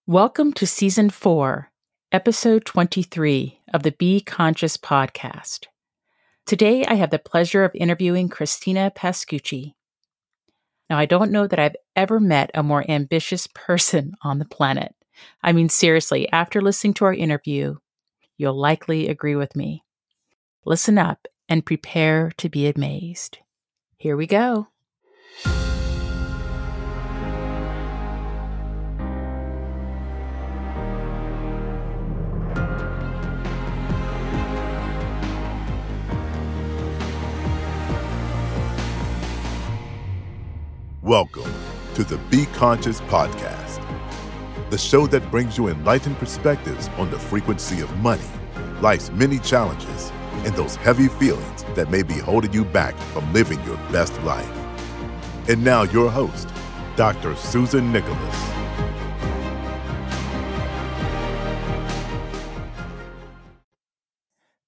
Welcome to Season 4, Episode 23 of the Be Conscious podcast. Today, I have the pleasure of interviewing Christina Pascucci. Now, I don't know that I've ever met a more ambitious person on the planet. I mean, seriously, after listening to our interview, you'll likely agree with me. Listen up and prepare to be amazed. Here we go. Welcome to the Be Conscious podcast, the show that brings you enlightened perspectives on the frequency of money, life's many challenges, and those heavy feelings that may be holding you back from living your best life. And now your host, Dr. Susan Nicholas.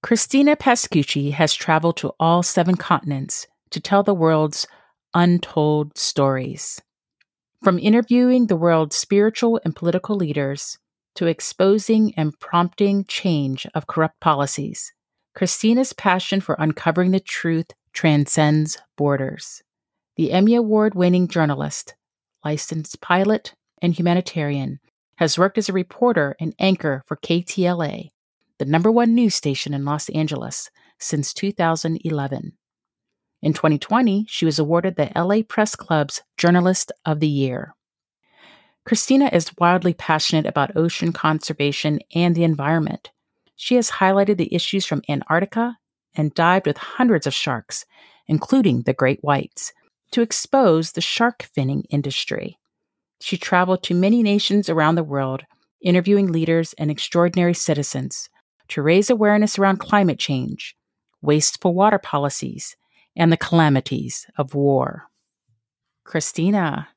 Christina Pascucci has traveled to all 7 continents to tell the world's untold stories. From interviewing the world's spiritual and political leaders to exposing and prompting change of corrupt policies, Christina's passion for uncovering the truth transcends borders. The Emmy Award-winning journalist, licensed pilot, and humanitarian, has worked as a reporter and anchor for KTLA, the #1 news station in Los Angeles, since 2011. In 2020, she was awarded the LA Press Club's Journalist of the Year. Christina is wildly passionate about ocean conservation and the environment. She has highlighted the issues from Antarctica and dived with hundreds of sharks, including the great whites, to expose the shark finning industry. She traveled to many nations around the world, interviewing leaders and extraordinary citizens to raise awareness around climate change, wasteful water policies, and the calamities of war. Christina,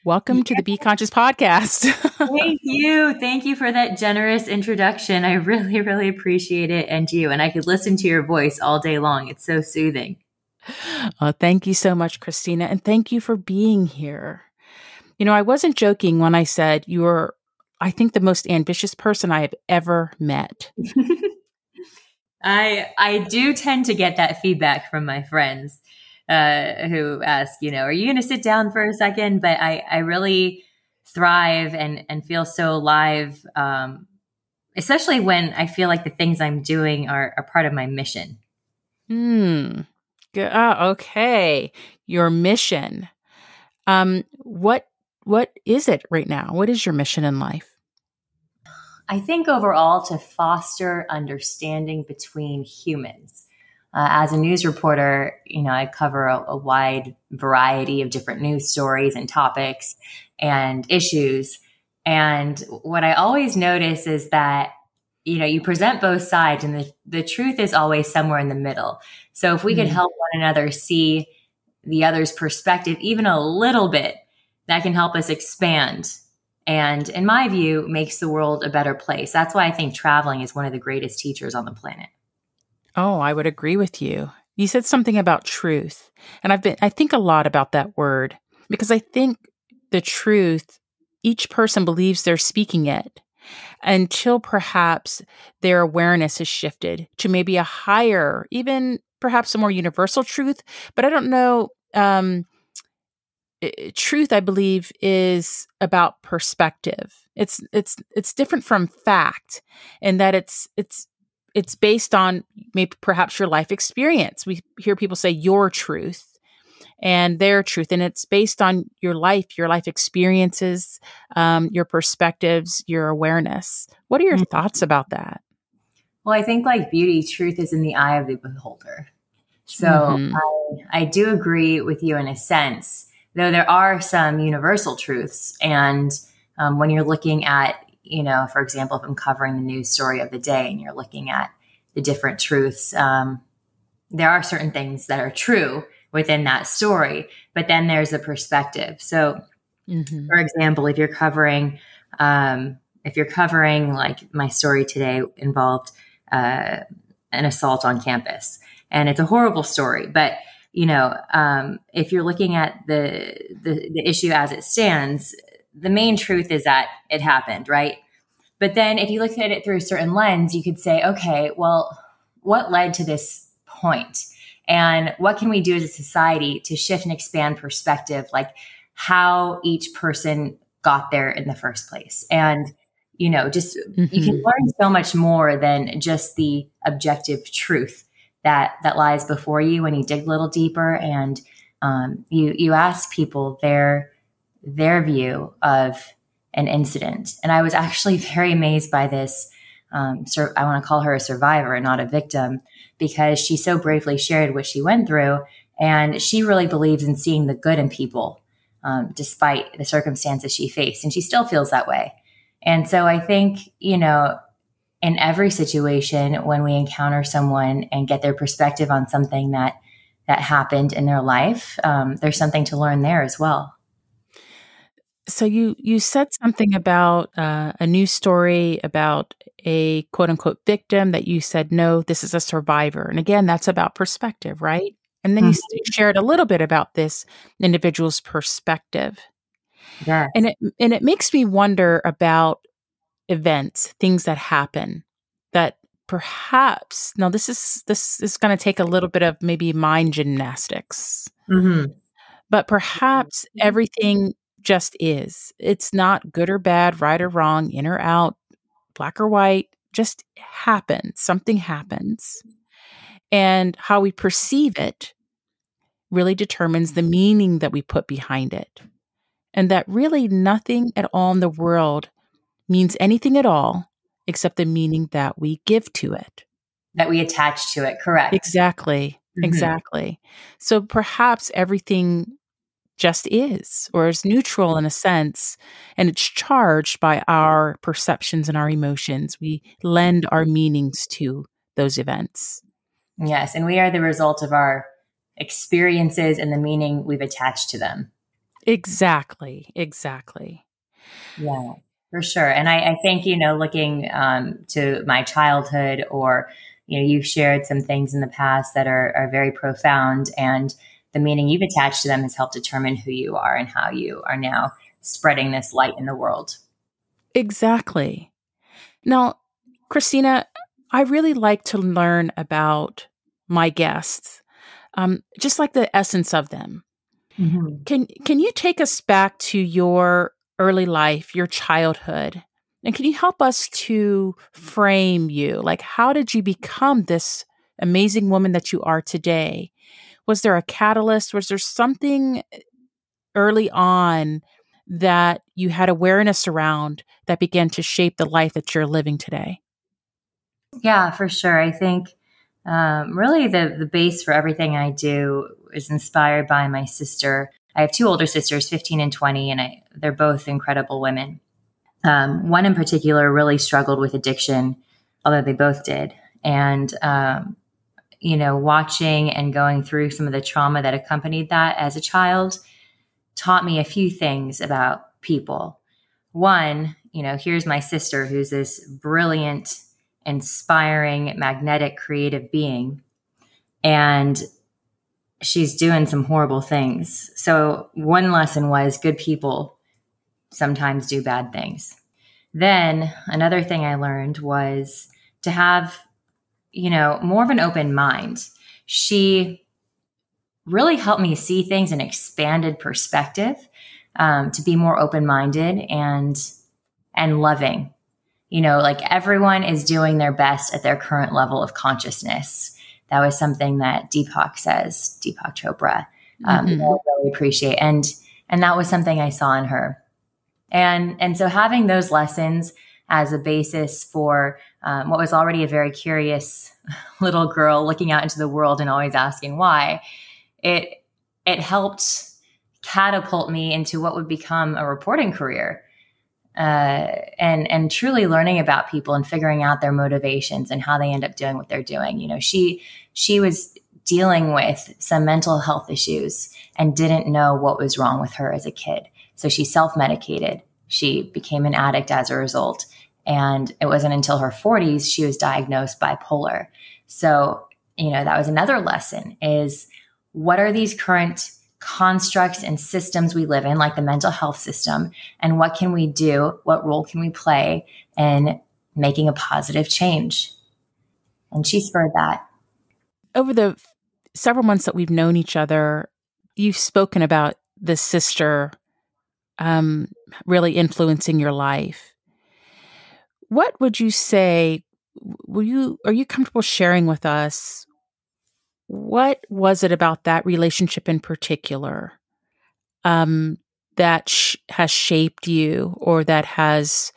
welcome to the Be Conscious podcast. Thank you. Thank you for that generous introduction. I really, really appreciate it. And you. And I could listen to your voice all day long. It's so soothing. Thank you so much, Christina. And thank you for being here. You know, I wasn't joking when I said you're, I think, the most ambitious person I have ever met. I do tend to get that feedback from my friends who ask, are you going to sit down for a second? But I really thrive and feel so alive, especially when I feel like the things I'm doing are part of my mission. Good. Okay. Your mission. What is it right now? What is your mission in life? I think overall to foster understanding between humans. As a news reporter, I cover a wide variety of different news stories and topics and issues. And what I always notice is that, you present both sides and the truth is always somewhere in the middle. So if we could help one another see the other's perspective, even a little bit, that can help us expand. And in my view, makes the world a better place. That's why I think traveling is one of the greatest teachers on the planet. Oh, I would agree with you. You said something about truth. And I think a lot about that word because I think the truth, each person believes they're speaking it until perhaps their awareness is shifted to maybe a higher, even perhaps a more universal truth. But I don't know. Truth, I believe, is about perspective. It's different from fact in that it's based on maybe perhaps your life experience. We hear people say your truth and their truth, and it's based on your life experiences, your perspectives, your awareness. What are your thoughts about that? Well, I think like beauty, truth is in the eye of the beholder. So I do agree with you in a sense. Though there are some universal truths. And when you're looking at, for example, if I'm covering the news story of the day and you're looking at the different truths, there are certain things that are true within that story, but then there's a perspective. So, for example, if you're covering like my story today involved an assault on campus, and it's a horrible story, but if you're looking at the issue as it stands, the main truth is that it happened, right? But then if you look at it through a certain lens, you could say, okay, well, what led to this point? And what can we do as a society to shift and expand perspective, like how each person got there in the first place? And, just you can learn so much more than just the objective truth that lies before you when you dig a little deeper and you ask people their view of an incident. And I was actually very amazed by this. I want to call her a survivor and not a victim, because she so bravely shared what she went through. And she really believes in seeing the good in people, despite the circumstances she faced. And she still feels that way. And so I think, in every situation, when we encounter someone and get their perspective on something that happened in their life, there's something to learn there as well. So you said something about a news story about a quote unquote victim that you said, no, this is a survivor. And again, that's about perspective, right? And then you shared a little bit about this individual's perspective. Yes. And it makes me wonder about events, things that happen that perhaps, now this is going to take a little bit of maybe mind gymnastics, but perhaps everything just is. It's not good or bad, right or wrong, in or out, black or white, just happens. Something happens. And how we perceive it really determines the meaning that we put behind it. And that really nothing at all in the world means anything at all except the meaning that we give to it. That we attach to it, correct. Exactly. Exactly. So perhaps everything just is, or is neutral in a sense, and it's charged by our perceptions and our emotions. We lend our meanings to those events. Yes, and we are the result of our experiences and the meaning we've attached to them. Exactly. Yeah, for sure. And I think, looking to my childhood, or, you've shared some things in the past that are very profound, and the meaning you've attached to them has helped determine who you are and how you are now spreading this light in the world. Exactly. Now, Christina, I really like to learn about my guests, just like the essence of them. Can you take us back to your early life, your childhood, and can you help us to frame you? Like, how did you become this amazing woman that you are today? Was there a catalyst? Was there something early on that you had awareness around that began to shape the life that you're living today? Yeah, for sure. I think really the base for everything I do is inspired by my sister. I have two older sisters, 15 and 20, and they're both incredible women. One in particular really struggled with addiction, although they both did. And, watching and going through some of the trauma that accompanied that as a child taught me a few things about people. One, here's my sister, who's this brilliant, inspiring, magnetic, creative being. And she's doing some horrible things. So one lesson was good people sometimes do bad things. Then another thing I learned was to have, more of an open mind. She really helped me see things in expanded perspective, to be more open-minded and loving. Like everyone is doing their best at their current level of consciousness. That was something that Deepak Chopra, I really appreciate. And that was something I saw in her. And so having those lessons as a basis for what was already a very curious little girl looking out into the world and always asking why, it helped catapult me into what would become a reporting career. And truly learning about people and figuring out their motivations and how they end up doing what they're doing. She was dealing with some mental health issues and didn't know what was wrong with her as a kid. So she self-medicated. She became an addict as a result. And it wasn't until her 40s she was diagnosed bipolar. So, that was another lesson, is what are these current constructs and systems we live in, like the mental health system, and what can we do? What role can we play in making a positive change? And she spurred that. Over the several months that we've known each other, you've spoken about this sister really influencing your life. What would you say, are you comfortable sharing with us, what was it about that relationship in particular that has shaped you, or that has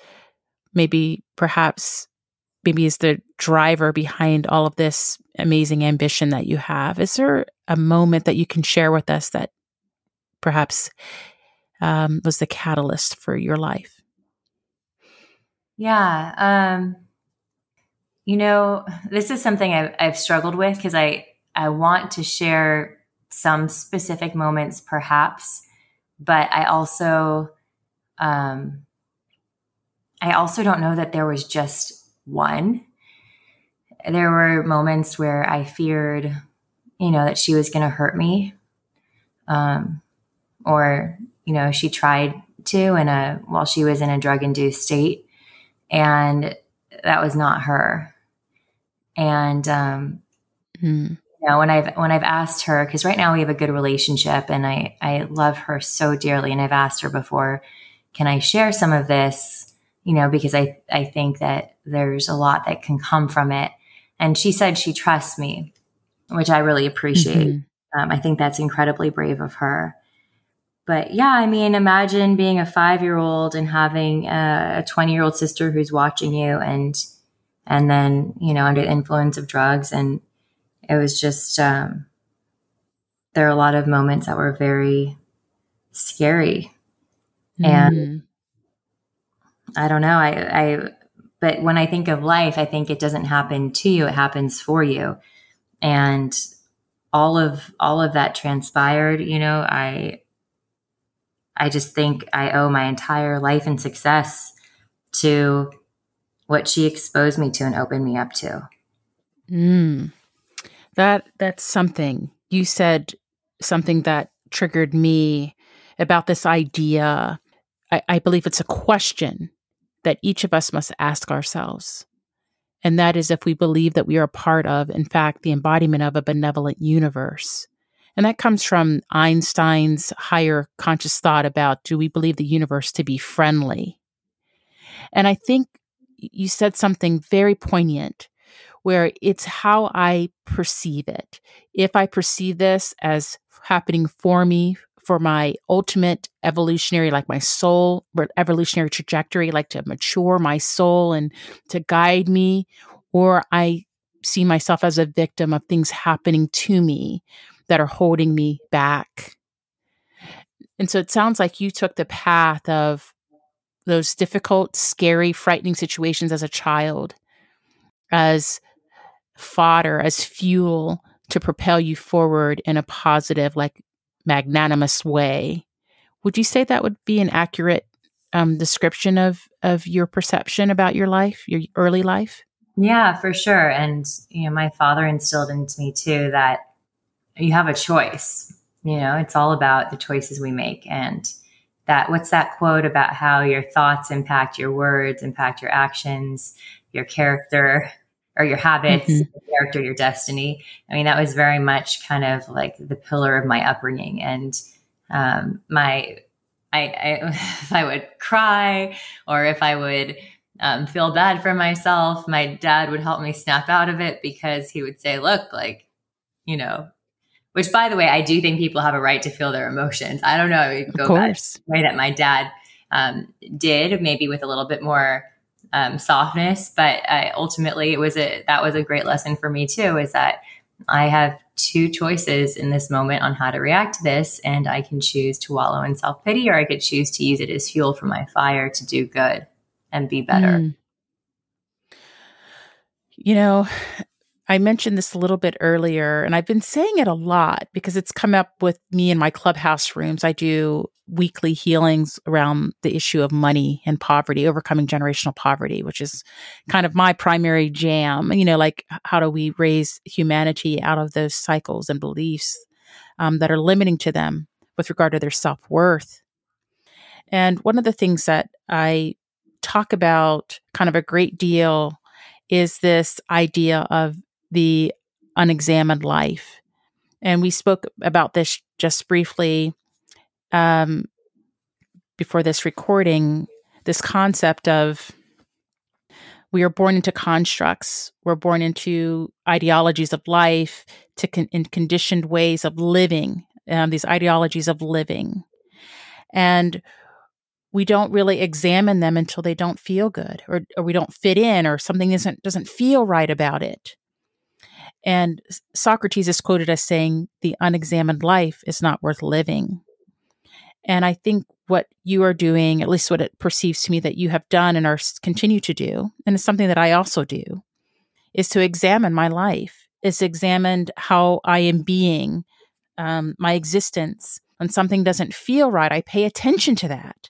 perhaps is the driver behind all of this amazing ambition that you have? Is there a moment that you can share with us that perhaps was the catalyst for your life? Yeah. This is something I've struggled with, because I want to share some specific moments perhaps, but I also don't know that there was just one. There were moments where I feared, that she was going to hurt me. Or, she tried to while she was in a drug-induced state, and that was not her. And, when I've asked her, because right now we have a good relationship and I love her so dearly, and I've asked her before, can I share some of this? Because I think that there's a lot that can come from it. And she said she trusts me, which I really appreciate. I think that's incredibly brave of her. But yeah, imagine being a 5-year-old and having a 20-year-old sister who's watching you, and then, under the influence of drugs. And it was just, there are a lot of moments that were very scary. And I don't know, but when I think of life, I think it doesn't happen to you, it happens for you. And all of that transpired, I just think I owe my entire life and success to what she exposed me to and opened me up to. That's something. You said something that triggered me about this idea. I believe it's a question that each of us must ask ourselves. And that is if we believe that we are a part of, in fact, the embodiment of a benevolent universe. And that comes from Einstein's higher conscious thought about, do we believe the universe to be friendly? And I think you said something very poignant, where it's how I perceive it. If I perceive this as happening for me, for my ultimate evolutionary, like my soul, evolutionary trajectory, like to mature my soul and to guide me, or I see myself as a victim of things happening to me that are holding me back. And so it sounds like you took the path of those difficult, scary, frightening situations as a child as fodder, as fuel to propel you forward in a positive, like magnanimous way. Would you say that would be an accurate description of your perception about your life, your early life? Yeah, for sure. And, my father instilled into me too that you have a choice. It's all about the choices we make. And what's that quote about how your thoughts impact your words, impact your actions, your character, or your habits, your character, your destiny. That was very much kind of like the pillar of my upbringing. And if I would cry, or if I would feel bad for myself, my dad would help me snap out of it, because he would say, look, which, by the way, I do think people have a right to feel their emotions. I don't know, it would go back the way that my dad did, maybe with a little bit more softness, but ultimately that was a great lesson for me too, is that I have two choices in this moment on how to react to this, and I can choose to wallow in self-pity, or I could choose to use it as fuel for my fire to do good and be better. I mentioned this a little bit earlier, and I've been saying it a lot because it's come up with me in my clubhouse rooms. I do weekly healings around the issue of money and poverty, overcoming generational poverty, which is kind of my primary jam. Like, how do we raise humanity out of those cycles and beliefs that are limiting to them? with regard to their self-worth. And one of the things that I talk about kind of a great deal is this idea of the unexamined life. And we spoke about this just briefly before this recording, this concept of we are born into constructs. We're born into ideologies of life, in conditioned ways of living, these ideologies of living. And we don't really examine them until they don't feel good, or we don't fit in, or something doesn't feel right about it. And Socrates is quoted as saying, "The unexamined life is not worth living." And I think what you are doing, at least what it perceives to me that you have done and continue to do, and it's something that I also do, is to examine my life. It's examined how I am being, my existence. When something doesn't feel right, I pay attention to that.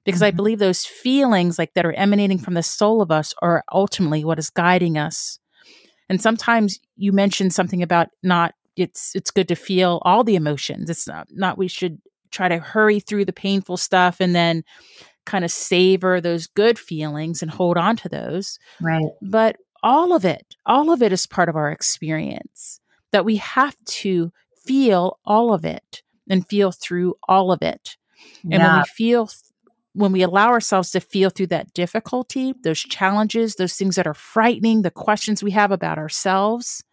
Because I believe those feelings that are emanating from the soul of us are ultimately what is guiding us. And sometimes you mentioned something about it's good to feel all the emotions. It's not we should try to hurry through the painful stuff and then kind of savor those good feelings and hold on to those. Right. But all of it is part of our experience, that we have to feel all of it and feel through all of it. And when we allow ourselves to feel through that difficulty, those challenges, those things that are frightening, the questions we have about ourselves,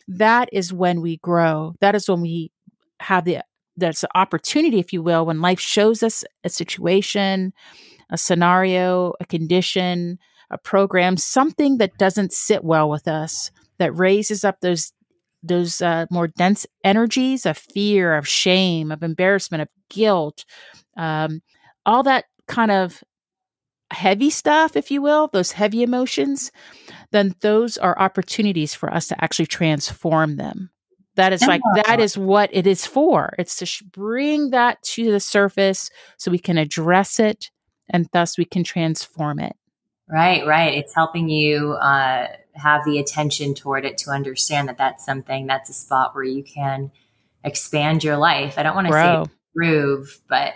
that is when we grow. That is when we have that's an opportunity, if you will, when life shows us a situation, a scenario, a condition, a program, something that doesn't sit well with us, that raises up those more dense energies of fear, of shame, of embarrassment, of guilt, all that kind of heavy stuff, if you will, those heavy emotions, then those are opportunities for us to actually transform them. That is what it is for. It's to bring that to the surface so we can address it, and thus we can transform it. Right. It's helping you have the attention toward it, to understand that that's a spot where you can expand your life. I don't want to say improve, but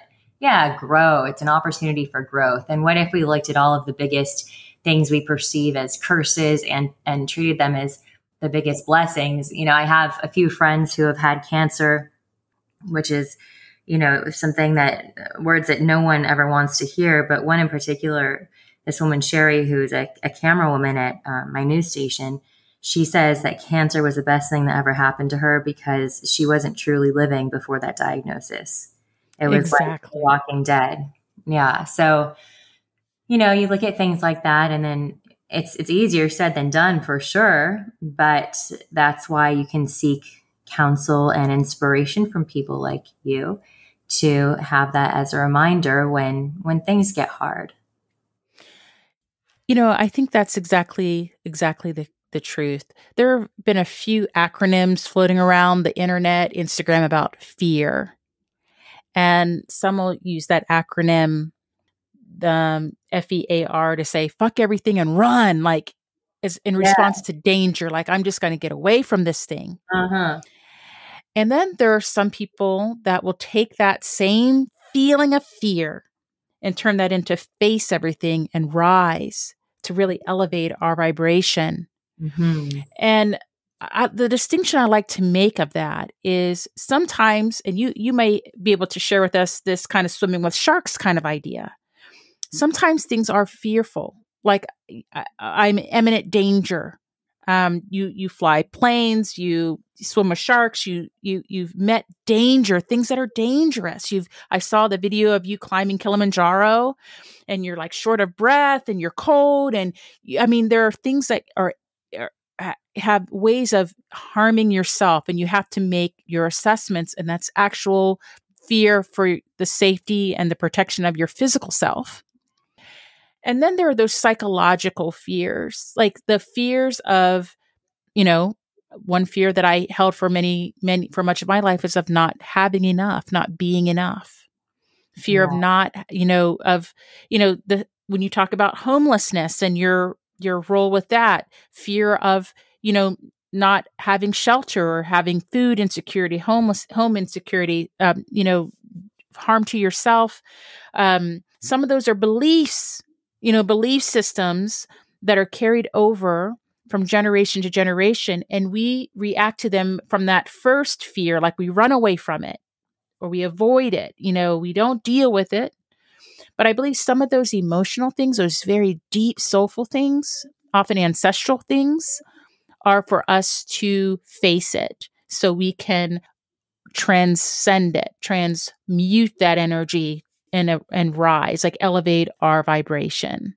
grow. It's an opportunity for growth. And what if we looked at all of the biggest things we perceive as curses and treated them as the biggest blessings? I have a few friends who have had cancer, which is, something words that no one ever wants to hear. But one in particular, this woman, Sherry, who's a camera woman at my news station, she says that cancer was the best thing that ever happened to her because she wasn't truly living before that diagnosis. It was like Walking Dead. Yeah. So, you look at things like that, and then it's easier said than done for sure. But that's why you can seek counsel and inspiration from people like you to have that as a reminder when things get hard. I think that's exactly the truth. There have been a few acronyms floating around the internet, Instagram, about fear. And some will use that acronym, the FEAR, to say, fuck everything and run, as in response to danger. Like, I'm just going to get away from this thing. Uh-huh. And then there are some people that will take that same feeling of fear and turn that into face everything and rise to really elevate our vibration. Mm-hmm. And the distinction I like to make of that is sometimes, and you may be able to share with us this kind of swimming with sharks kind of idea. Sometimes things are fearful, like I'm in imminent danger. You fly planes, you swim with sharks, you've met danger, things that are dangerous. I saw the video of you climbing Kilimanjaro, and you're short of breath and you're cold, and there are things that have ways of harming yourself, and you have to make your assessments, and that's actual fear for the safety and the protection of your physical self. And then there are those psychological fears, like the fears of, one fear that I held for for much of my life is of not having enough, not being enough. Fear of not, when you talk about homelessness and your role with that, fear of, not having shelter or having food insecurity, home insecurity, harm to yourself. Some of those are beliefs, belief systems that are carried over from generation to generation, and we react to them from that first fear, like we run away from it or we avoid it. We don't deal with it. But I believe some of those emotional things, those very deep, soulful things, often ancestral things, are for us to face it so we can transcend it, transmute that energy and rise, like elevate our vibration.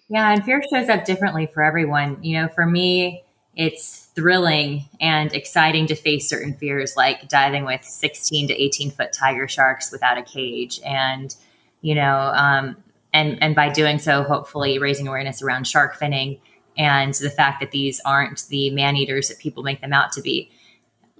Yeah, and fear shows up differently for everyone. For me, it's thrilling and exciting to face certain fears, like diving with 16 to 18-foot tiger sharks without a cage, and and by doing so, hopefully raising awareness around shark finning and the fact that these aren't the man eaters that people make them out to be.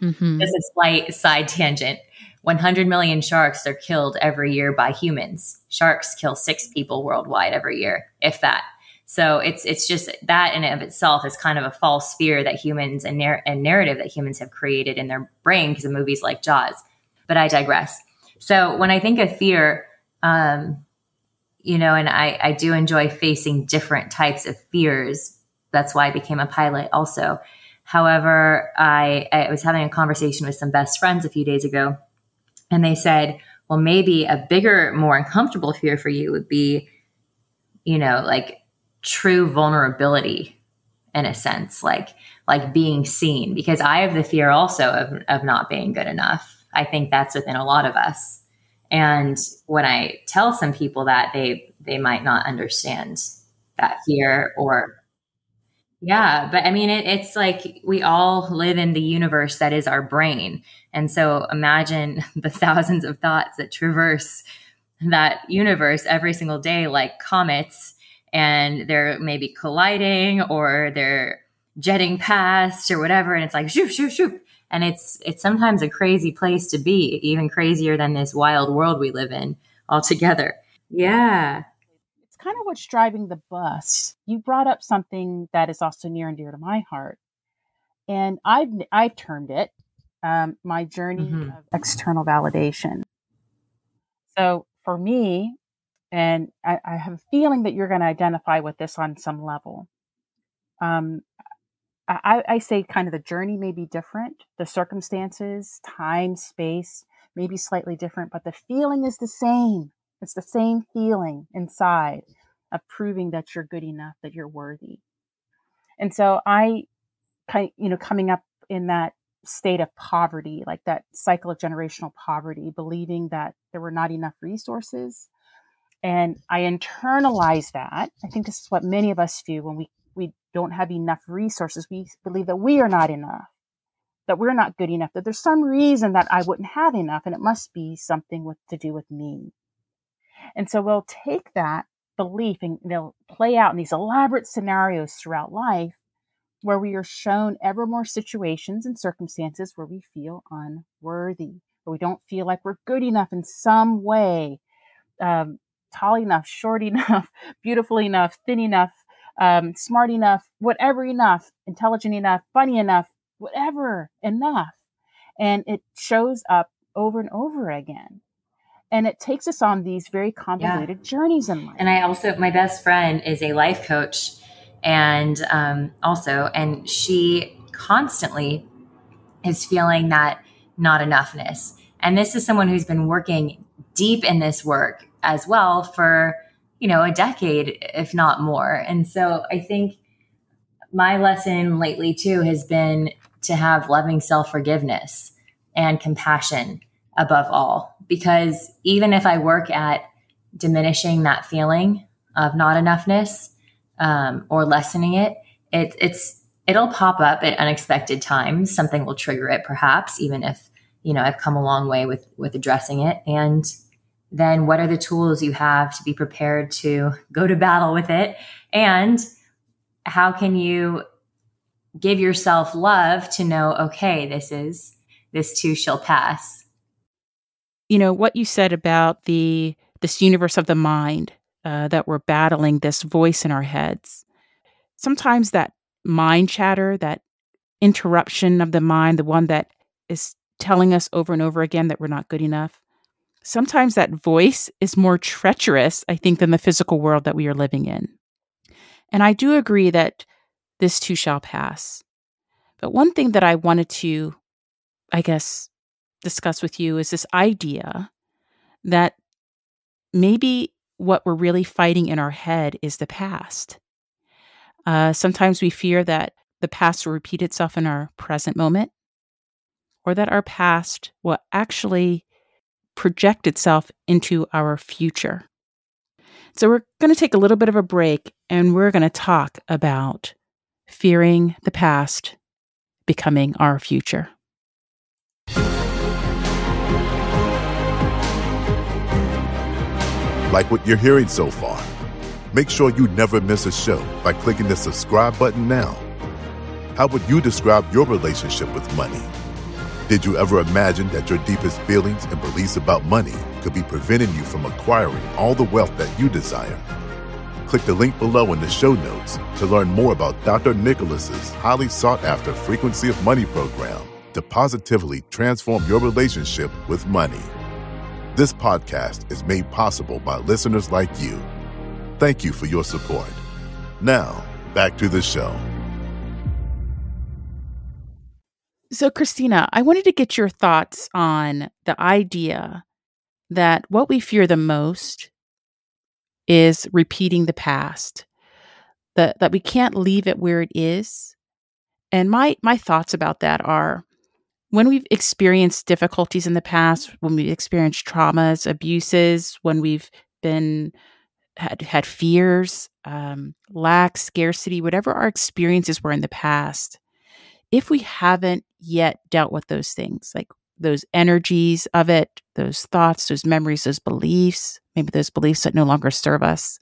Mm-hmm. Just a slight side tangent. 100 million sharks are killed every year by humans. Sharks kill 6 people worldwide every year, if that. So it's just that in and of itself is kind of a false fear that humans and narrative that humans have created in their brain because of movies like Jaws. But I digress. So when I think of fear, and I do enjoy facing different types of fears. That's why I became a pilot also. However, I was having a conversation with some best friends a few days ago, and they said, well, maybe a bigger, more uncomfortable fear for you would be, like true vulnerability in a sense, like being seen, because I have the fear also of not being good enough. I think that's within a lot of us. And when I tell some people that, they might not understand that fear or, yeah, but I mean, it's like we all live in the universe that is our brain. And so imagine the thousands of thoughts that traverse that universe every single day, like comets, and they're maybe colliding or they're jetting past or whatever. And it's like, shoot, shoot, shoot. And it's sometimes a crazy place to be, even crazier than this wild world we live in altogether. Yeah. It's kind of what's driving the bus. You brought up something that is also near and dear to my heart. And I've termed it my journey of external validation. So for me, and I have a feeling that you're going to identify with this on some level. I say kind of the journey may be different. The circumstances, time, space may be slightly different, but the feeling is the same. It's the same feeling inside of proving that you're good enough, that you're worthy. And so coming up in that state of poverty, like that cycle of generational poverty, believing that there were not enough resources. And I internalized that. I think this is what many of us do when we don't have enough resources. We believe that we are not enough, that we're not good enough, that there's some reason that I wouldn't have enough, and it must be something to do with me. And so we'll take that belief and they'll play out in these elaborate scenarios throughout life where we are shown ever more situations and circumstances where we feel unworthy, where we don't feel like we're good enough in some way, tall enough, short enough, beautiful enough, thin enough, smart enough, whatever enough, intelligent enough, funny enough, whatever enough. And it shows up over and over again. And it takes us on these very convoluted journeys in life. And my best friend is a life coach and she constantly is feeling that not enoughness. And this is someone who's been working deep in this work as well for, a decade, if not more. And so I think my lesson lately too has been to have loving self-forgiveness and compassion above all, because even if I work at diminishing that feeling of not enoughness, or lessening it, it'll pop up at unexpected times. Something will trigger it, perhaps, even if, I've come a long way with addressing it. And then what are the tools you have to be prepared to go to battle with it? And how can you give yourself love to know, okay, this too shall pass. What you said about this universe of the mind, that we're battling this voice in our heads. Sometimes that mind chatter, that interruption of the mind, the one that is telling us over and over again that we're not good enough, sometimes that voice is more treacherous, I think, than the physical world that we are living in. And I do agree that this too shall pass. But one thing that I wanted to, I guess, discuss with you is this idea that maybe what we're really fighting in our head is the past. Sometimes we fear that the past will repeat itself in our present moment, or that our past will actually project itself into our future. So we're going to take a little bit of a break, and we're going to talk about fearing the past becoming our future. Like what you're hearing so far, make sure you never miss a show by clicking the subscribe button now. How would you describe your relationship with money? Did you ever imagine that your deepest feelings and beliefs about money could be preventing you from acquiring all the wealth that you desire? Click the link below in the show notes to learn more about Dr. Nicholas's highly sought-after Frequency of Money program to positively transform your relationship with money. This podcast is made possible by listeners like you. Thank you for your support. Now, back to the show. So, Christina, I wanted to get your thoughts on the idea that what we fear the most is repeating the past, that we can't leave it where it is. And my thoughts about that are, when we've experienced difficulties in the past, when we've experienced traumas, abuses, when we've had fears, lack, scarcity, whatever our experiences were in the past, if we haven't yet dealt with those things, like those energies of it, those thoughts, those memories, those beliefs, maybe those beliefs that no longer serve us,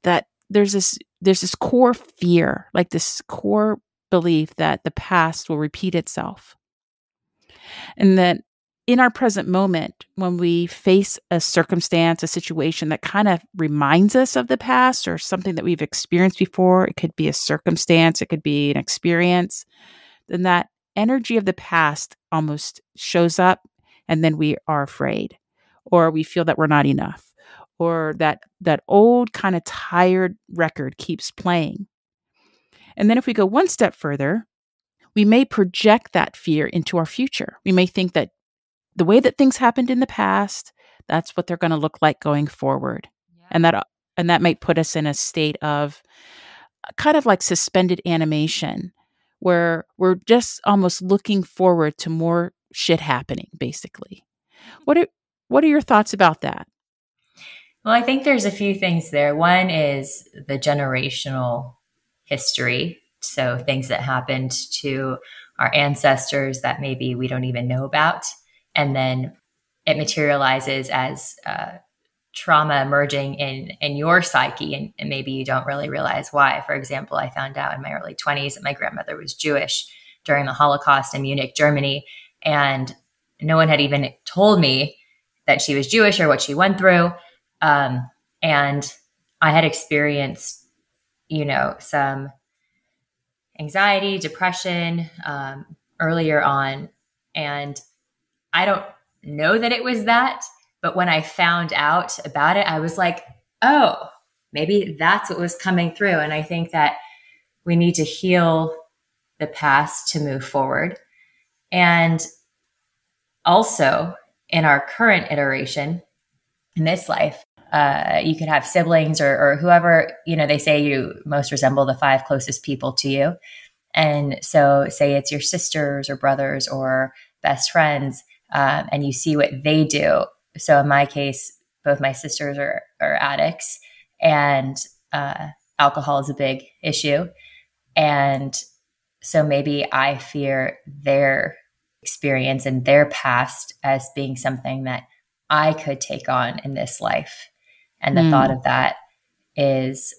that there's this core fear, like this core belief that the past will repeat itself. And that in our present moment, when we face a circumstance, a situation that kind of reminds us of the past or something that we've experienced before, it could be a circumstance, it could be an experience, then that energy of the past almost shows up, and then we are afraid, or we feel that we're not enough, or that old kind of tired record keeps playing. And then if we go one step further, we may project that fear into our future. We may think that the way that things happened in the past, that's what they're going to look like going forward. Yeah. And that might put us in a state of kind of like suspended animation, where we're just almost looking forward to more shit happening, basically. What are your thoughts about that? Well, I think there's a few things there. One is the generational history. So things that happened to our ancestors that maybe we don't even know about. And then it materializes as trauma emerging in your psyche, and maybe you don't really realize why. For example, I found out in my early 20s that my grandmother was Jewish during the Holocaust in Munich, Germany, and no one had even told me that she was Jewish or what she went through. And I had experienced, some anxiety, depression earlier on, and I don't know that it was that, but when I found out about it, I was like, oh, maybe that's what was coming through. And I think that we need to heal the past to move forward. And also in our current iteration in this life, you could have siblings or whoever, they say you most resemble the 5 closest people to you. And so say it's your sisters or brothers or best friends, and you see what they do. So in my case, both my sisters are addicts, and alcohol is a big issue. And so maybe I fear their experience and their past as being something that I could take on in this life. And the thought of that is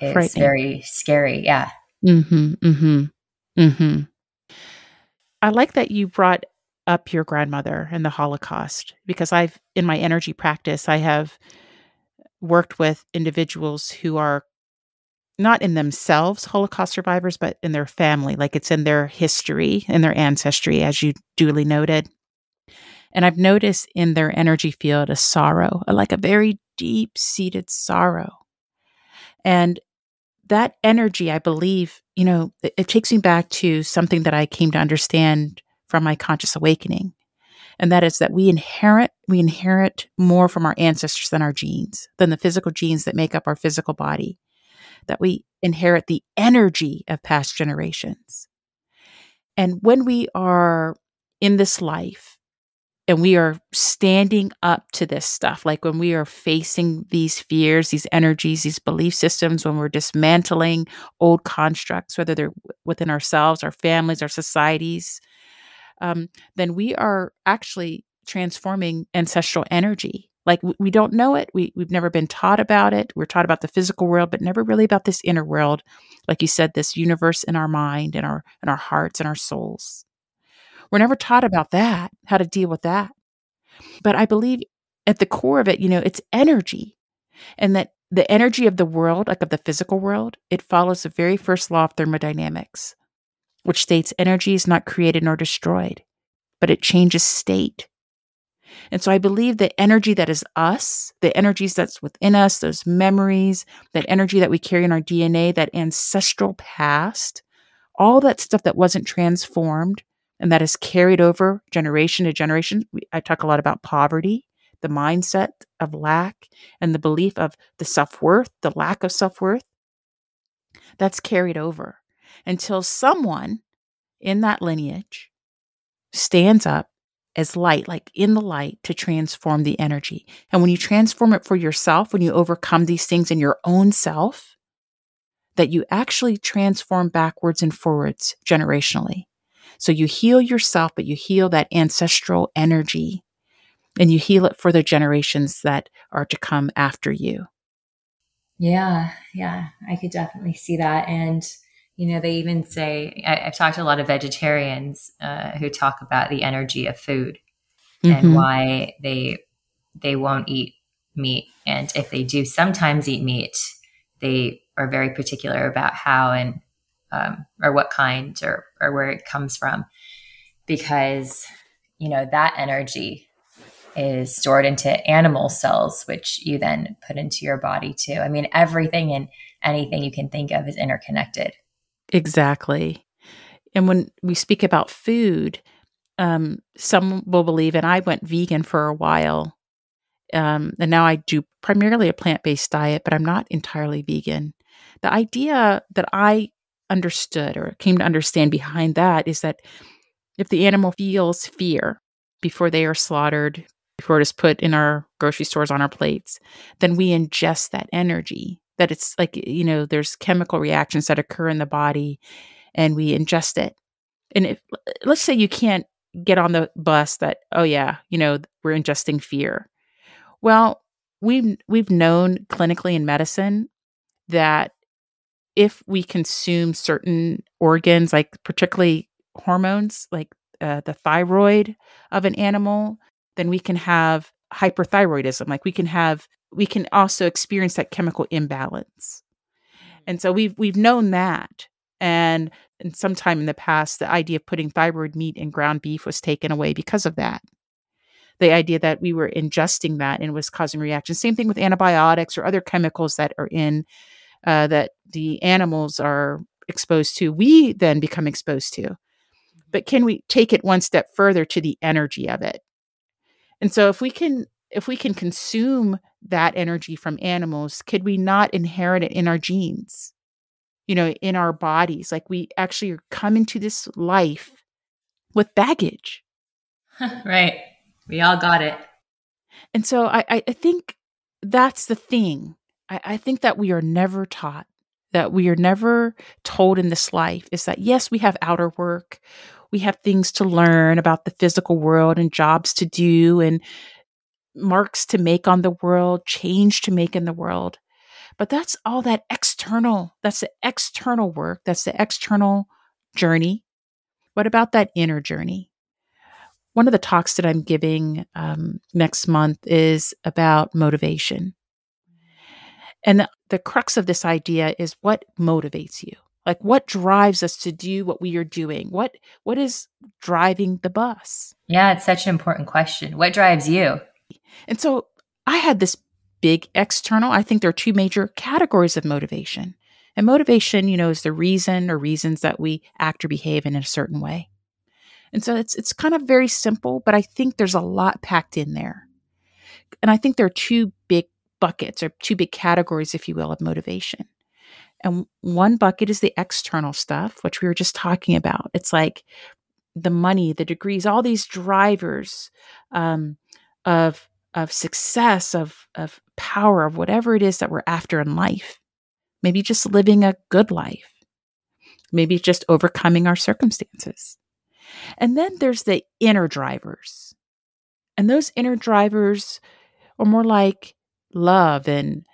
very scary. Yeah. Mm-hmm, mm-hmm, mm-hmm. I like that you brought up your grandmother and the Holocaust, because in my energy practice, I have worked with individuals who are not in themselves Holocaust survivors, but in their family, like it's in their history, in their ancestry, as you duly noted. And I've noticed in their energy field a sorrow, like a very deep-seated sorrow. And that energy, I believe, it takes me back to something that I came to understand from my conscious awakening. And that is that we inherit more from our ancestors than our genes, than the physical genes that make up our physical body, that we inherit the energy of past generations. And when we are in this life and we are standing up to this stuff, like when we are facing these fears, these energies, these belief systems, when we're dismantling old constructs, whether they're within ourselves, our families, our societies, then we are actually transforming ancestral energy. Like we don't know it. We've never been taught about it. We're taught about the physical world, but never really about this inner world. Like you said, this universe in our mind and our hearts and our souls. We're never taught about that, how to deal with that. But I believe at the core of it, it's energy. And that the energy of the world, like of the physical world, it follows the very first law of thermodynamics, which states energy is not created nor destroyed, but it changes state. And so I believe the energy that is us, the energies that's within us, those memories, that energy that we carry in our DNA, that ancestral past, all that stuff that wasn't transformed and that is carried over generation to generation. I talk a lot about poverty, the mindset of lack, and the belief of the self-worth, the lack of self-worth. That's carried over until someone in that lineage stands up as light, like in the light, to transform the energy. And when you transform it for yourself, when you overcome these things in your own self, that you actually transform backwards and forwards generationally. So you heal yourself, but you heal that ancestral energy, and you heal it for the generations that are to come after you. Yeah, I could definitely see that. And, they even say, I've talked to a lot of vegetarians who talk about the energy of food and why they won't eat meat. And if they do sometimes eat meat, they are very particular about how and or what kind or where it comes from, because, that energy is stored into animal cells, which you then put into your body too. I mean, everything and anything you can think of is interconnected. Exactly. And when we speak about food, some will believe, and I went vegan for a while, and now I do primarily a plant-based diet, but I'm not entirely vegan. The idea that I understood or came to understand behind that is that if the animal feels fear before they are slaughtered, before it is put in our grocery stores on our plates, then we ingest that energy. That it's like, there's chemical reactions that occur in the body and we ingest it. And let's say you can't get on the bus that, oh yeah, we're ingesting fear. Well, we've known clinically in medicine that if we consume certain organs, like particularly hormones, like the thyroid of an animal, then we can have hyperthyroidism. Like we can also experience that chemical imbalance. And so we've known that. And sometime in the past, the idea of putting thyroid meat in ground beef was taken away because of that. The idea that we were ingesting that and it was causing reactions. Same thing with antibiotics or other chemicals that are in that the animals are exposed to, we then become exposed to. But can we take it one step further to the energy of it? And so if we can consume that energy from animals, could we not inherit it in our genes? In our bodies, like we actually come into this life with baggage. Right. We all got it. And so I think that's the thing. I think that we are never taught, that we are never told in this life is that, yes, we have outer work. We have things to learn about the physical world and jobs to do and marks to make on the world, change to make in the world. But that's all that external. That's the external work. That's the external journey. What about that inner journey? One of the talks that I'm giving next month is about motivation. And the crux of this idea is what motivates you? Like, what drives us to do what we are doing? What is driving the bus? Yeah, it's such an important question. What drives you? And so I had this big external. I think there are two major categories of motivation. And motivation, is the reason or reasons that we act or behave in a certain way. And so it's kind of very simple, but I think there's a lot packed in there. And I think there are two big buckets or two big categories, if you will, of motivation. And one bucket is the external stuff, which we were just talking about. It's like the money, the degrees, all these drivers of success, of power, of whatever it is that we're after in life. Maybe just living a good life. Maybe just overcoming our circumstances. And then there's the inner drivers. And those inner drivers are more like love and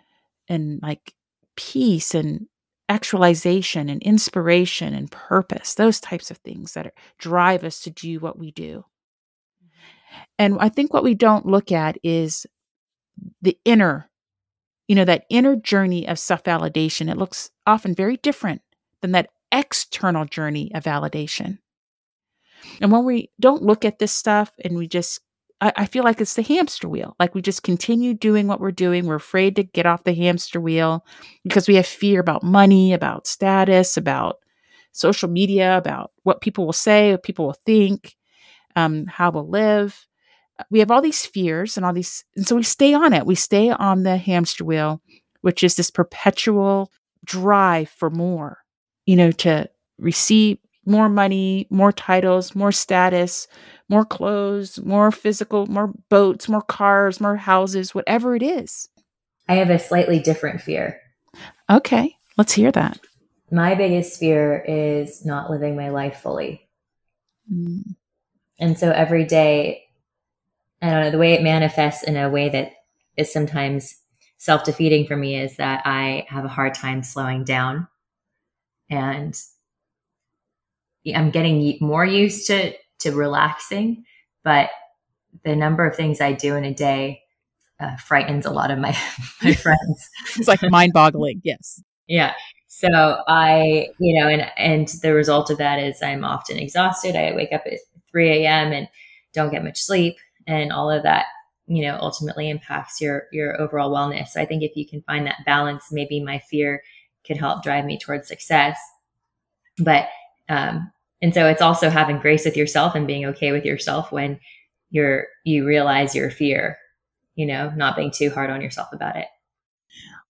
like peace and actualization and inspiration and purpose, those types of things that drive us to do what we do. And I think what we don't look at is the inner, that inner journey of self-validation. It looks often very different than that external journey of validation. And when we don't look at this stuff and we just, I feel like it's the hamster wheel. Like we just continue doing what we're doing. We're afraid to get off the hamster wheel because we have fear about money, about status, about social media, about what people will say, what people will think, how we'll live. We have all these fears and so we stay on it. We stay on the hamster wheel, which is this perpetual drive for more, to receive more money, more titles, more status, more clothes, more physical, more boats, more cars, more houses, whatever it is. I have a slightly different fear. Okay, let's hear that. My biggest fear is not living my life fully. Mm. And so every day, I don't know, the way it manifests in a way that is sometimes self-defeating for me is that I have a hard time slowing down. And I'm getting more used to relaxing, but the number of things I do in a day frightens a lot of my friends. It's like mind-boggling. Yes. Yeah. So and the result of that is I'm often exhausted. I wake up at 3 a.m. and don't get much sleep, and all of that, ultimately impacts your overall wellness. So I think if you can find that balance, maybe my fear could help drive me towards success. But and so it's also having grace with yourself and being okay with yourself when you realize your fear, not being too hard on yourself about it.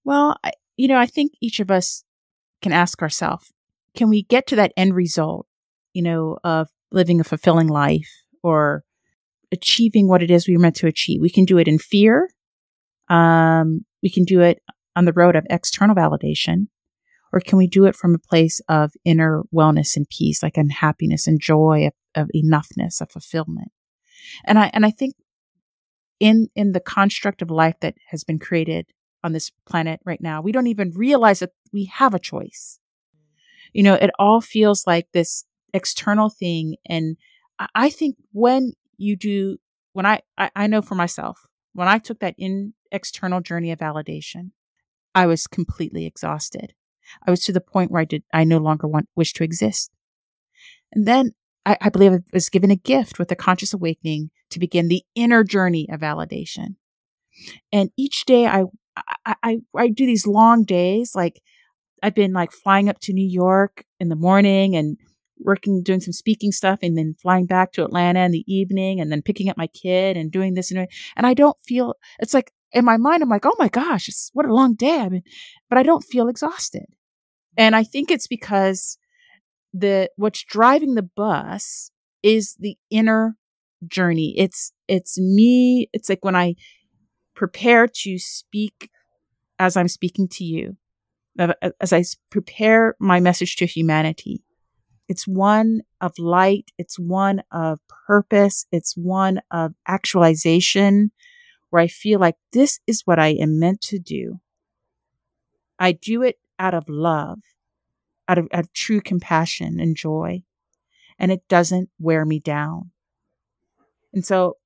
Well, I think each of us can ask ourselves, can we get to that end result, of living a fulfilling life or achieving what it is we were meant to achieve? We can do it in fear. We can do it on the road of external validation. Or can we do it from a place of inner wellness and peace, like happiness and joy, of enoughness, of fulfillment? And I think in the construct of life that has been created on this planet right now, we don't even realize that we have a choice. It all feels like this external thing. And I think when I know for myself, when I took that external journey of validation, I was completely exhausted. I was to the point where I no longer wish to exist. And then I believe I was given a gift with a conscious awakening to begin the inner journey of validation. And each day I do these long days. Like I've been like flying up to New York in the morning and doing some speaking stuff, and then flying back to Atlanta in the evening, and then picking up my kid and doing this. And I don't feel, it's like in my mind, I'm like, oh my gosh, what a long day. But I don't feel exhausted. And I think it's because what's driving the bus is the inner journey. It's me. It's like when I prepare to speak as I'm speaking to you, as I prepare my message to humanity. It's one of light. It's one of purpose. It's one of actualization, where I feel like this is what I am meant to do. I do it out of love, out of true compassion and joy, and it doesn't wear me down. And so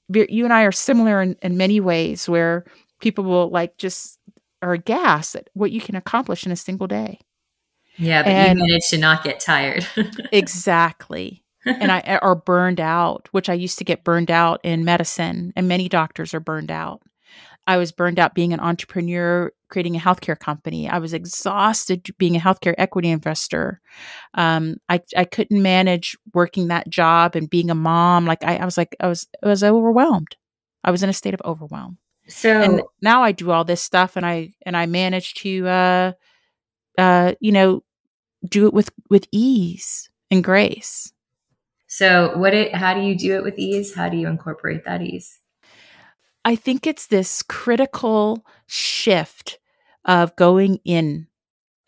you and I are similar in many ways, where people will just are aghast at what you can accomplish in a single day. Yeah, but you And managed to not get tired. exactly. And I are burned out, which I used to get burned out in medicine, and many doctors are burned out. I was burned out being an entrepreneur, creating a healthcare company. I was exhausted being a healthcare equity investor. I couldn't manage working that job and being a mom. Like I was overwhelmed. I was in a state of overwhelm. And So, now I do all this stuff, and I manage to do it with ease and grace. how do you do it with ease? How do you incorporate that ease? I think it's this critical shift of going in,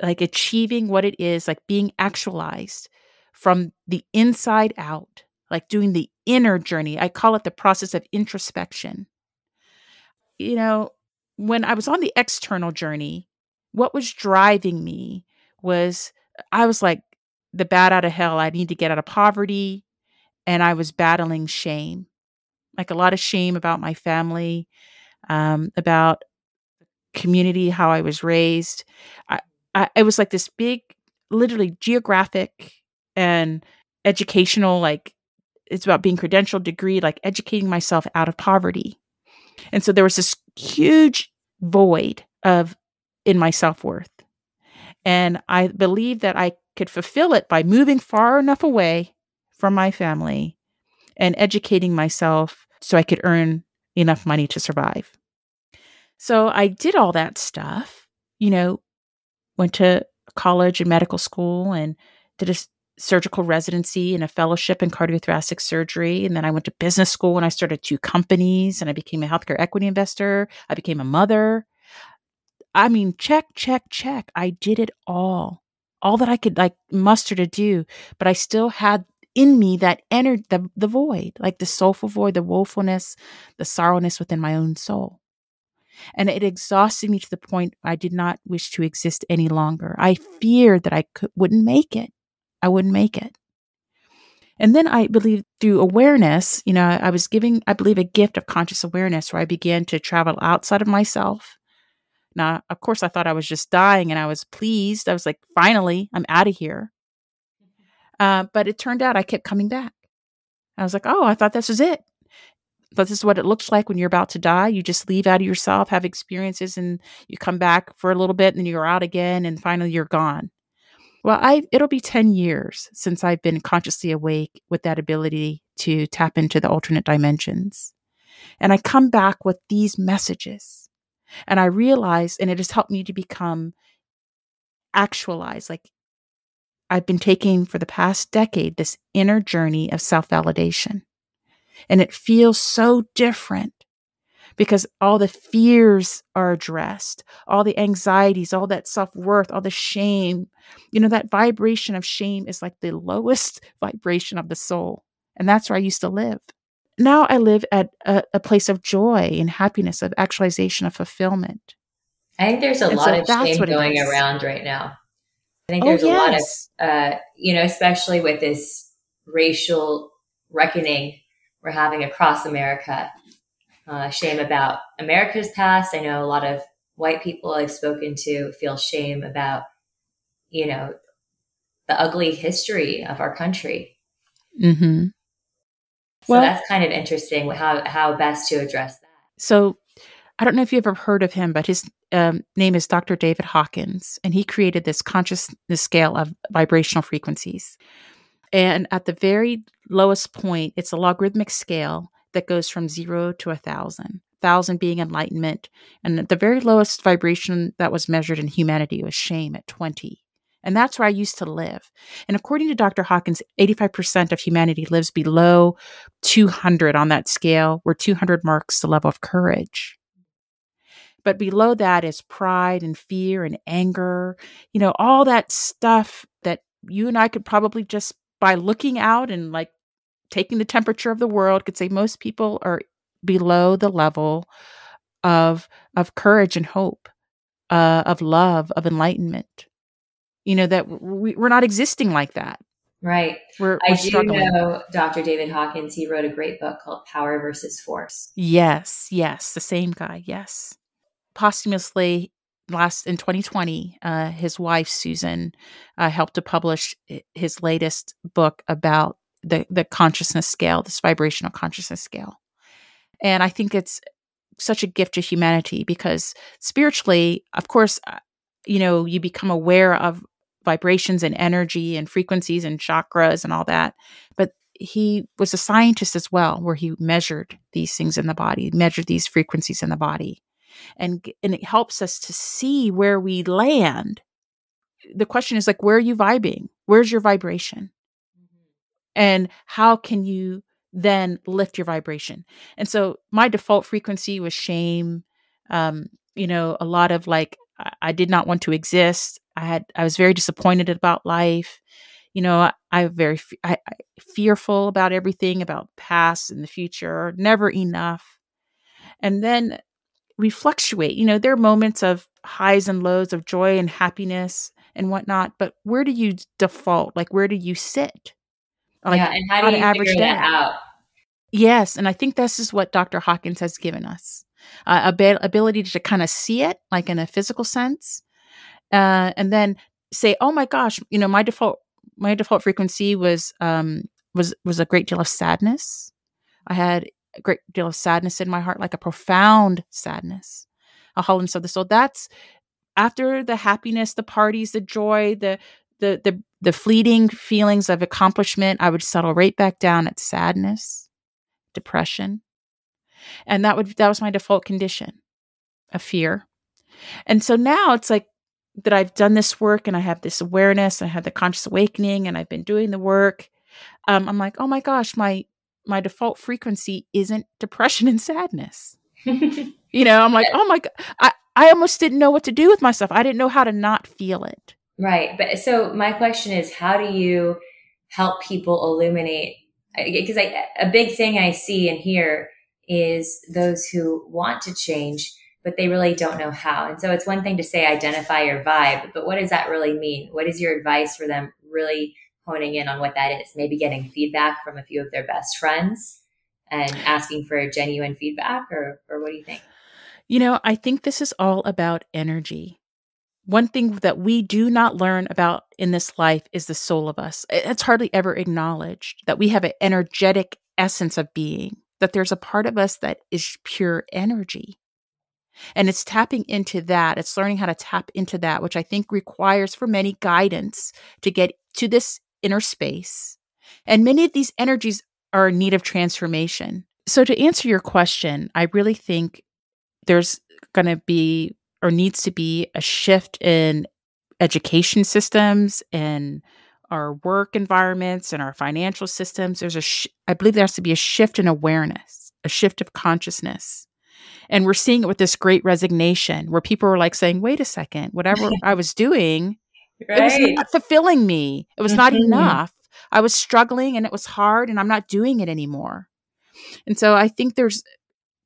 like achieving what it is, like being actualized from the inside out, like doing the inner journey. I call it the process of introspection. You know, when I was on the external journey, what was driving me was I was like the bat out of hell. I need to get out of poverty. And I was battling shame, like a lot of shame about my family, about community, how I was raised. I, it was like this big, literally geographic and educational, like it's about being credentialed, degree, like educating myself out of poverty. And so there was this huge void of in my self-worth. And I believed that I could fulfill it by moving far enough away from my family and educating myself so I could earn enough money to survive. So I did all that stuff, went to college and medical school and did a surgical residency and a fellowship in cardiothoracic surgery. And then I went to business school and I started 2 companies and I became a healthcare equity investor. I became a mother. I mean, check, check, check. I did it all that I could like muster to do, but I still had in me that the void, like the soulful void, the woefulness, the sorrowness within my own soul. And it exhausted me to the point I did not wish to exist any longer. I feared that wouldn't make it. I wouldn't make it. And then I believe through awareness, I was giving, I believe, a gift of conscious awareness where I began to travel outside of myself. Now, of course, I thought I was just dying and I was pleased. I was like, finally, I'm out of here. But it turned out I kept coming back. I was like, oh, I thought this was it. But this is what it looks like when you're about to die. You just leave out of yourself, have experiences, and you come back for a little bit, and then you're out again, and finally you're gone. Well, it'll be 10 years since I've been consciously awake with that ability to tap into the alternate dimensions. And I come back with these messages. And I realize, and it has helped me to become actualized. Like I've been taking for the past decade this inner journey of self-validation. And it feels so different because all the fears are addressed, all the anxieties, all that self-worth, all the shame. That vibration of shame is like the lowest vibration of the soul. And that's where I used to live. Now I live at a place of joy and happiness, of actualization, of fulfillment. I think there's a And lot so of that's shame what it going is. around right now. I think Oh, there's a lot of, yes. especially with this racial reckoning we're having across America. Shame about America's past. I know a lot of white people I've spoken to feel shame about, the ugly history of our country. Mm-hmm. So Well, that's kind of interesting how best to address that. so I don't know if you've ever heard of him, but his name is Dr. David Hawkins, and he created this consciousness scale of vibrational frequencies. And at the very lowest point, it's a logarithmic scale that goes from 0 to 1,000, 1,000 being enlightenment. And the very lowest vibration that was measured in humanity was shame at 20. And that's where I used to live. And according to Dr. Hawkins, 85% of humanity lives below 200 on that scale, where 200 marks the level of courage. But below that is pride and fear and anger, all that stuff that you and I could probably just by looking out and like taking the temperature of the world could say most people are below the level of courage and hope, of love, of enlightenment. That we're not existing like that. Right. We're I do struggling. know Dr. David Hawkins. He wrote a great book called Power versus Force. Yes, the same guy. Yes. Posthumously, in 2020, his wife, Susan, helped to publish his latest book about the consciousness scale, this vibrational consciousness scale. And I think it's such a gift to humanity because spiritually, of course, you become aware of vibrations and energy and frequencies and chakras and all that. But he was a scientist as well, where he measured these things in the body, measured these frequencies in the body. And it helps us to see where we land. The question is like, where are you vibing? Where's your vibration? And how can you then lift your vibration? And so my default frequency was shame. A lot of like, I did not want to exist. I was very disappointed about life. I'm very fearful about everything, about past and the future, never enough. And then we fluctuate. There are moments of highs and lows, of joy and happiness and whatnot. But where do you default? Like, where do you sit? Like, yeah, and how do you figure that out? Yes, and I think this is what Dr. Hawkins has given us, ability to kind of see it, like in a physical sense, and then say, "Oh my gosh, my default frequency was a great deal of sadness. I had a great deal of sadness in my heart, like a profound sadness, a hollowness of the soul. That's after the happiness, the parties, the joy, the fleeting feelings of accomplishment. I would settle right back down at sadness, depression, and that was my default condition of fear. And so now it's like that I've done this work and I have this awareness, I had the conscious awakening, and I've been doing the work. I'm like, oh my gosh, my default frequency isn't depression and sadness. I'm like, oh my God, I almost didn't know what to do with myself. I didn't know how to not feel it. Right. But so my question is, how do you help people illuminate? Because a big thing I see and hear is those who want to change, but they really don't know how. And so it's one thing to say, identify your vibe, but what does that really mean? What is your advice for them really honing in on what that is? Maybe getting feedback from a few of their best friends and asking for genuine feedback, or what do you think? I think this is all about energy. One thing that we do not learn about in this life is the soul of us. It's hardly ever acknowledged that we have an energetic essence of being, that there's a part of us that is pure energy. And it's tapping into that. It's learning how to tap into that, which I think requires for many guidance to get to this inner space. And many of these energies are in need of transformation. So to answer your question, I really think there's going to be or needs to be a shift in education systems and our work environments and our financial systems. I believe there has to be a shift in awareness, a shift of consciousness. And we're seeing it with this great resignation where people are like saying, wait a second, whatever I was doing, Right. It was not fulfilling me. It was not enough. I was struggling and it was hard and I'm not doing it anymore. And so I think there's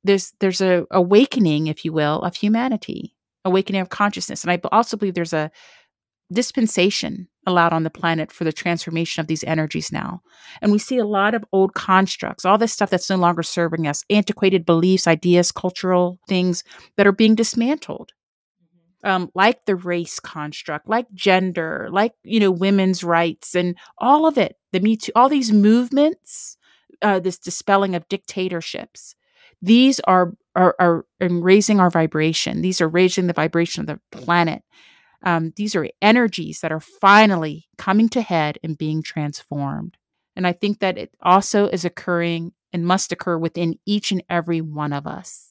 a awakening, if you will, of humanity, awakening of consciousness. And I also believe there's a dispensation allowed on the planet for the transformation of these energies now. And we see a lot of old constructs, all this stuff that's no longer serving us, antiquated beliefs, ideas, cultural things that are being dismantled. Like the race construct, like gender, like, women's rights and all of it, the Me Too, all these movements, this dispelling of dictatorships. These are raising our vibration. These are raising the vibration of the planet. These are energies that are finally coming to head and being transformed. And I think that it also is occurring and must occur within each and every one of us.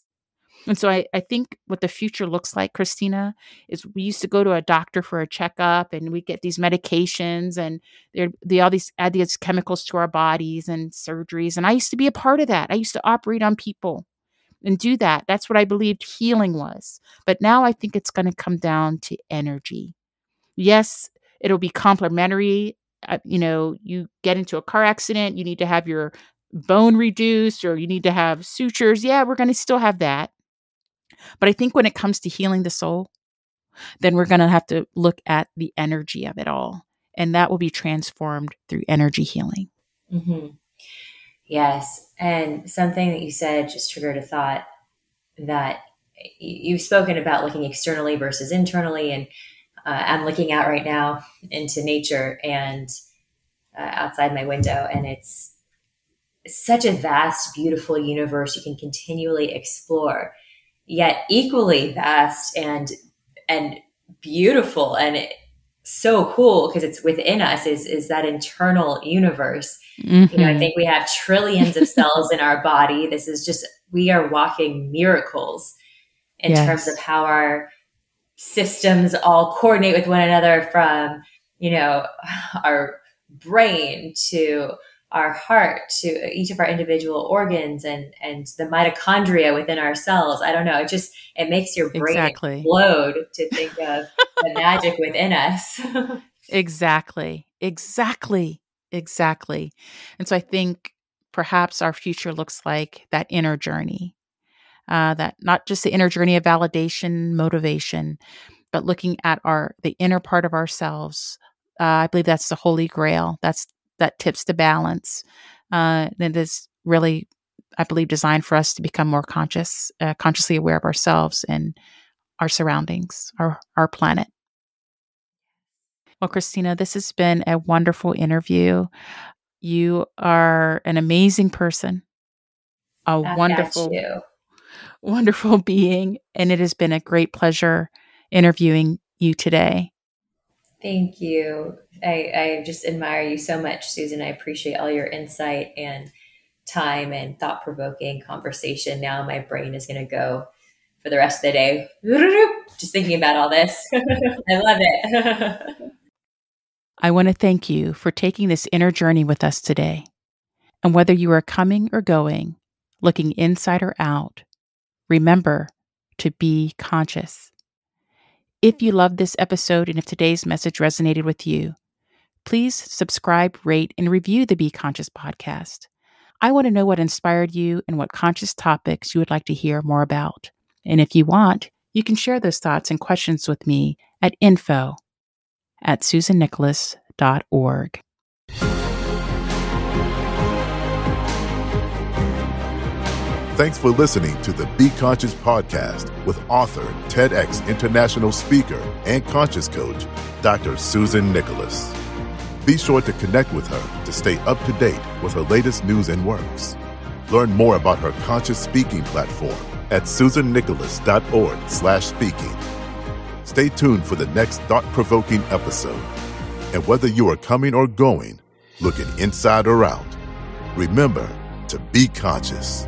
And so I think what the future looks like, Christina, is we used to go to a doctor for a checkup and we get these medications and they all these add these chemicals to our bodies and surgeries. And I used to be a part of that. I used to operate on people and do that. That's what I believed healing was. But now I think it's going to come down to energy. Yes, it'll be complementary. You get into a car accident, you need to have your bone reduced or you need to have sutures. Yeah, we're going to still have that. But I think when it comes to healing the soul, then we're going to have to look at the energy of it all. And that will be transformed through energy healing. Mm-hmm. Yes. And something that you said just triggered a thought that you've spoken about looking externally versus internally, and I'm looking out right now into nature and outside my window, and it's such a vast, beautiful universe you can continually explore, yet equally vast and beautiful and so cool because it's within us is that internal universe. Mm-hmm. I think we have trillions of cells in our body. This is just, we are walking miracles in terms of how our systems all coordinate with one another, from, our brain to our heart to each of our individual organs and the mitochondria within our cells. I don't know. It makes your brain explode to think of the magic within us. Exactly. And so I think perhaps our future looks like that inner journey, that not just the inner journey of validation, motivation, but looking at the inner part of ourselves. I believe that's the holy grail. That tips to balance. That is really, I believe, designed for us to become more consciously aware of ourselves and our surroundings, our planet. Well, Christina, this has been a wonderful interview. You are an amazing person, a wonderful being, and it has been a great pleasure interviewing you today. Thank you. I just admire you so much, Susan. I appreciate all your insight and time and thought-provoking conversation. Now my brain is going to go for the rest of the day just thinking about all this. I love it. I want to thank you for taking this inner journey with us today. And whether you are coming or going, looking inside or out, remember to be conscious. If you loved this episode and if today's message resonated with you, please subscribe, rate, and review the Be Conscious podcast. I want to know what inspired you and what conscious topics you would like to hear more about. And if you want, you can share those thoughts and questions with me at info@susannicholas.org. Thanks for listening to the Be Conscious podcast with author, TEDx international speaker, and conscious coach, Dr. Susan Nicholas. Be sure to connect with her to stay up to date with her latest news and works. Learn more about her conscious speaking platform at susannicholas.org/speaking. Stay tuned for the next thought-provoking episode. And whether you are coming or going, looking inside or out, remember to be conscious.